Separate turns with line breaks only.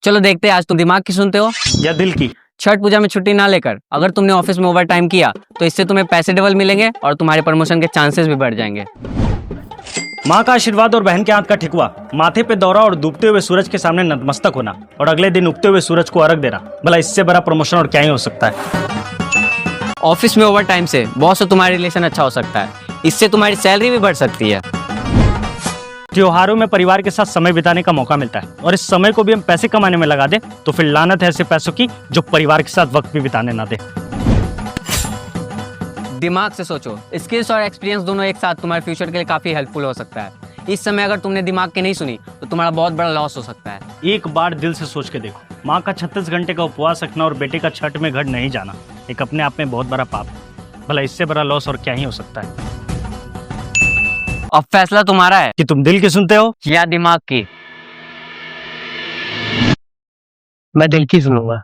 चलो देखते हैं आज तुम दिमाग की सुनते हो
या दिल की।
छठ पूजा में छुट्टी ना लेकर अगर तुमने ऑफिस में ओवर टाइम किया तो इससे तुम्हें पैसे डबल मिलेंगे और तुम्हारे प्रमोशन के चांसेस भी बढ़ जाएंगे।
माँ का आशीर्वाद और बहन के हाथ का ठिकुआ, माथे पे दौरा और डूबते हुए सूरज के सामने नतमस्तक होना और अगले दिन उगते हुए सूरज को अर्घ देना, भला इससे बड़ा प्रमोशन और क्या ही हो सकता है।
ऑफिस में ओवर टाइम से बॉस से तुम्हारा रिलेशन अच्छा हो सकता है, इससे तुम्हारी सैलरी भी बढ़ सकती है।
त्योहारों में परिवार के साथ समय बिताने का मौका मिलता है और इस समय को भी हम पैसे कमाने में लगा दें तो फिर लानत है ऐसे पैसों की जो परिवार के साथ वक्त भी बिताने ना दे।
दिमाग से सोचो, स्किल्स और एक्सपीरियंस दोनों एक साथ तुम्हारे फ्यूचर के लिए काफी हेल्पफुल हो सकता है। इस समय अगर तुमने दिमाग की नहीं सुनी तो तुम्हारा बहुत बड़ा लॉस हो सकता है।
एक बार दिल से सोच के देखो, माँ का 36 घंटे का उपवास रखना और बेटे का छठ में घर नहीं जाना एक अपने आप में बहुत बड़ा पाप है, भला इससे बड़ा लॉस और क्या ही हो सकता है।
अब फैसला तुम्हारा है
कि तुम दिल की सुनते हो
या दिमाग की।
मैं दिल की सुनूंगा।